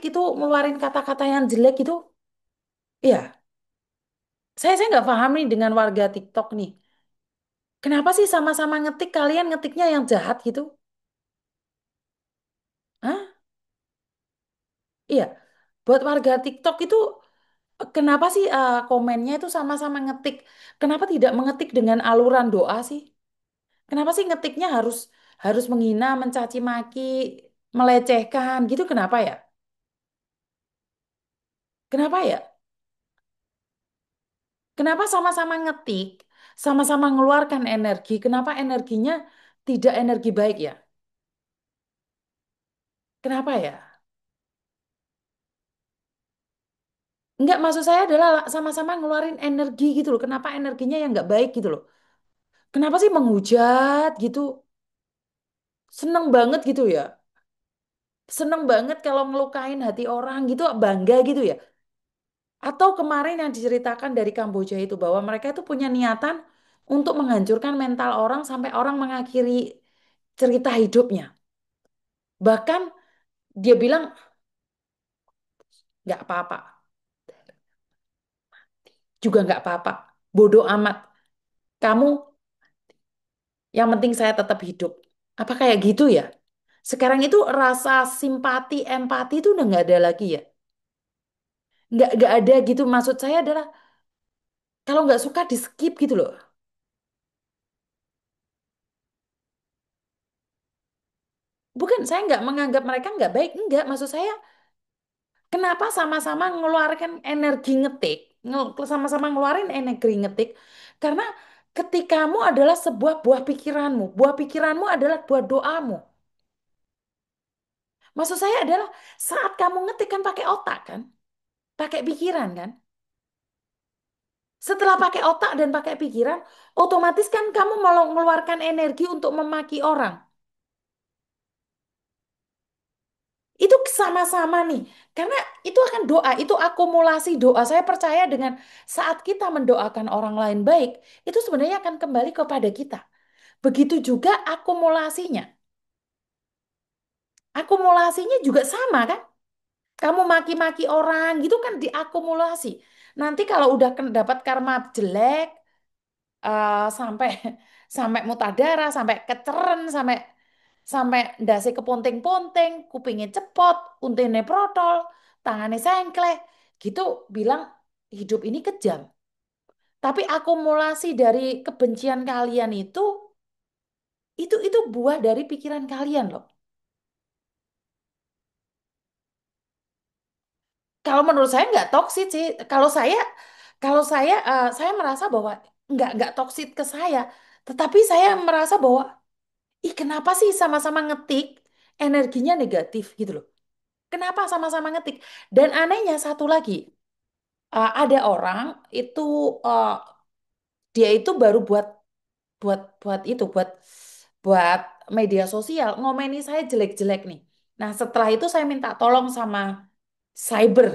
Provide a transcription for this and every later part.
itu ngeluarin kata-kata yang jelek itu, ya saya nggak paham nih dengan warga TikTok nih. Kenapa sih sama-sama ngetik kalian ngetiknya yang jahat gitu? Hah? Iya, buat warga TikTok itu kenapa sih komennya itu sama-sama ngetik? Kenapa tidak mengetik dengan aluran doa sih? Kenapa sih ngetiknya harus harus menghina, mencaci maki, melecehkan gitu? Kenapa ya? Kenapa ya? Kenapa sama-sama ngetik, sama-sama mengeluarkan energi? Kenapa energinya tidak energi baik ya? Kenapa ya? Enggak, maksud saya adalah sama-sama ngeluarin energi gitu loh. Kenapa energinya yang nggak baik gitu loh? Kenapa sih menghujat gitu? Seneng banget gitu ya. Seneng banget kalau ngelukain hati orang gitu, bangga gitu ya. Atau kemarin yang diceritakan dari Kamboja itu bahwa mereka itu punya niatan untuk menghancurkan mental orang sampai orang mengakhiri cerita hidupnya. Bahkan dia bilang nggak apa-apa, juga nggak apa-apa. Bodoh amat. Kamu yang penting saya tetap hidup. Apa kayak gitu ya? Sekarang itu rasa simpati, empati itu udah nggak ada lagi ya. Nggak ada gitu. Maksud saya adalah kalau nggak suka di skip gitu loh. Bukan, saya nggak menganggap mereka nggak baik. Nggak, maksud saya kenapa sama-sama ngeluarkan energi ngetik, sama-sama ngeluarin energi ngetik? Karena ketikamu adalah sebuah buah pikiranmu. Buah pikiranmu adalah buah doamu. Maksud saya adalah saat kamu ngetik kan pakai otak kan? Pakai pikiran kan? Setelah pakai otak dan pakai pikiran, otomatis kan kamu mau mengeluarkan energi untuk memaki orang. Itu sama-sama nih. Karena itu akan doa, itu akumulasi doa. Saya percaya dengan saat kita mendoakan orang lain baik, itu sebenarnya akan kembali kepada kita. Begitu juga akumulasinya. Akumulasinya juga sama kan? Kamu maki-maki orang gitu kan diakumulasi. Nanti kalau udah dapat karma jelek, sampai sampai muntah darah, sampai keceren, sampai sampai ndase keponteng-ponteng, kupingnya cepot, untine protol, tangannya sengkleh, gitu bilang hidup ini kejam. Tapi akumulasi dari kebencian kalian itu buah dari pikiran kalian loh. Kalau menurut saya nggak toksit sih. Kalau saya merasa bahwa nggak toksit ke saya, tetapi saya merasa bahwa ih, kenapa sih sama-sama ngetik energinya negatif gitu loh? Kenapa sama-sama ngetik? Dan anehnya satu lagi, ada orang itu uh, dia itu baru buat buat buat itu buat media sosial ngomeni saya jelek-jelek nih. Nah, setelah itu saya minta tolong sama cyber.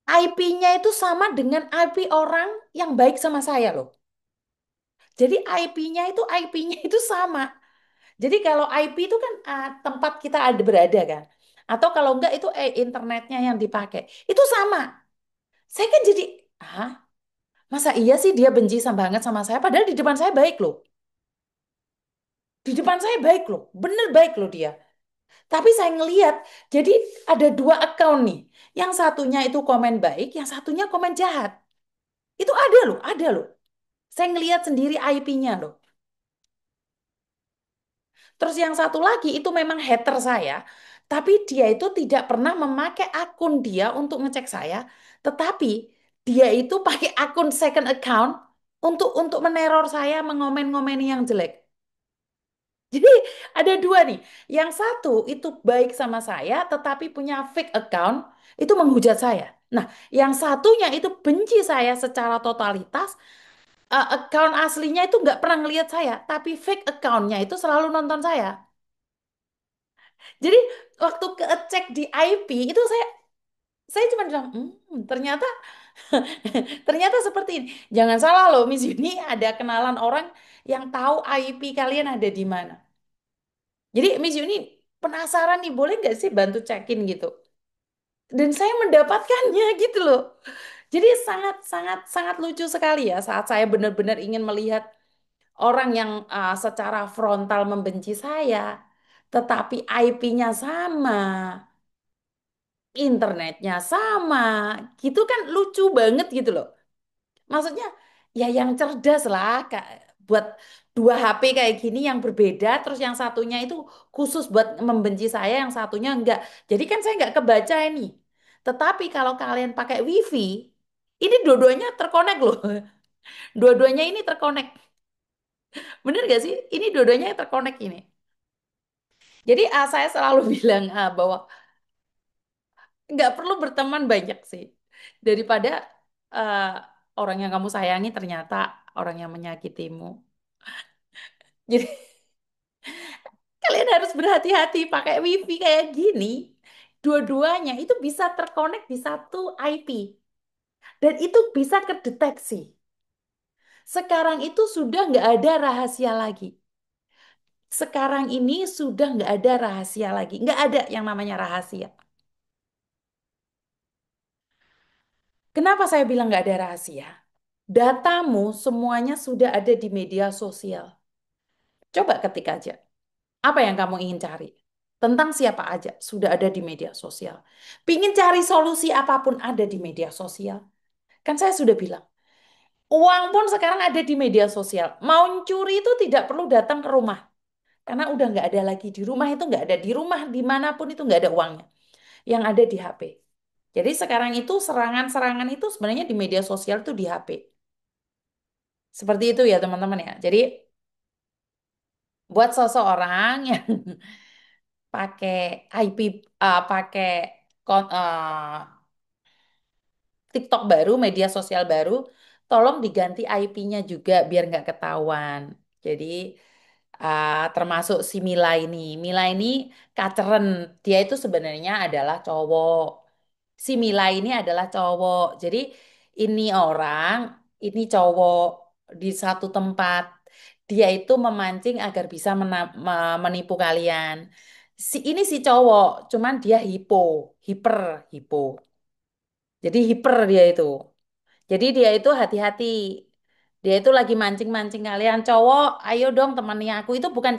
IP-nya itu sama dengan IP orang yang baik sama saya loh. Jadi IP-nya itu sama. Jadi kalau IP itu kan tempat kita ada berada kan. Atau kalau enggak itu internetnya yang dipakai. Itu sama. Saya kan jadi, ah, masa iya sih dia benci sama banget sama saya padahal di depan saya baik loh. Di depan saya baik loh. Bener baik loh dia. Tapi saya ngeliat, jadi ada dua account nih. Yang satunya itu komen baik, yang satunya komen jahat. Itu ada loh, ada loh. Saya ngeliat sendiri IP-nya loh. Terus yang satu lagi itu memang hater saya, tapi dia itu tidak pernah memakai akun dia untuk ngecek saya, tetapi dia itu pakai akun second account untuk meneror saya, mengomen-ngomeni yang jelek. Jadi ada dua nih. Yang satu itu baik sama saya, tetapi punya fake account, itu menghujat saya. Nah, yang satunya itu benci saya secara totalitas, account aslinya itu nggak pernah ngelihat saya, tapi fake accountnya itu selalu nonton saya. Jadi waktu cek di IP itu saya cuma bilang, ternyata ternyata seperti ini. Jangan salah loh, Miss Yuni ada kenalan orang yang tahu IP kalian ada di mana. Jadi Miss Yuni penasaran nih, boleh nggak sih bantu cekin gitu? Dan saya mendapatkannya gitu loh. Jadi sangat sangat sangat lucu sekali ya saat saya benar-benar ingin melihat orang yang secara frontal membenci saya, tetapi IP-nya sama, internetnya sama, gitu kan lucu banget gitu loh. Maksudnya ya yang cerdas lah, buat dua HP kayak gini yang berbeda, terus yang satunya itu khusus buat membenci saya, yang satunya enggak. Jadi kan saya enggak kebaca ini. Tetapi kalau kalian pakai WiFi, ini dua-duanya terkonek loh. Dua-duanya ini terkonek. Bener gak sih? Ini dua-duanya terkonek ini. Jadi saya selalu bilang bahwa nggak perlu berteman banyak sih. Daripada ah, orang yang kamu sayangi ternyata orang yang menyakitimu. Jadi kalian harus berhati-hati pakai WiFi kayak gini. Dua-duanya itu bisa terkonek di satu IP. Dan itu bisa kedeteksi. Sekarang itu sudah nggak ada rahasia lagi. Sekarang ini sudah nggak ada rahasia lagi. Nggak ada yang namanya rahasia. Kenapa saya bilang nggak ada rahasia? Datamu semuanya sudah ada di media sosial. Coba ketik aja. Apa yang kamu ingin cari? Tentang siapa aja sudah ada di media sosial. Pingin cari solusi apapun ada di media sosial. Kan saya sudah bilang, uang pun sekarang ada di media sosial. Mau curi itu tidak perlu datang ke rumah. Karena udah nggak ada lagi di rumah itu nggak ada. Di rumah dimanapun itu nggak ada uangnya. Yang ada di HP. Jadi sekarang itu serangan-serangan itu sebenarnya di media sosial itu di HP. Seperti itu ya teman-teman ya. Jadi buat seseorang yang pakai IP, pakai TikTok baru, media sosial baru, tolong diganti IP-nya juga biar nggak ketahuan. Jadi termasuk si Mila ini. Mila ini kaceren. Dia itu sebenarnya adalah cowok. Si Mila ini adalah cowok. Jadi ini orang, ini cowok di satu tempat. Dia itu memancing agar bisa menipu kalian. Ini si cowok, cuman dia hiper, hipo. Jadi hiper dia itu. Jadi dia itu hati-hati. Dia itu lagi mancing-mancing kalian cowok, ayo dong temani aku. Itu bukan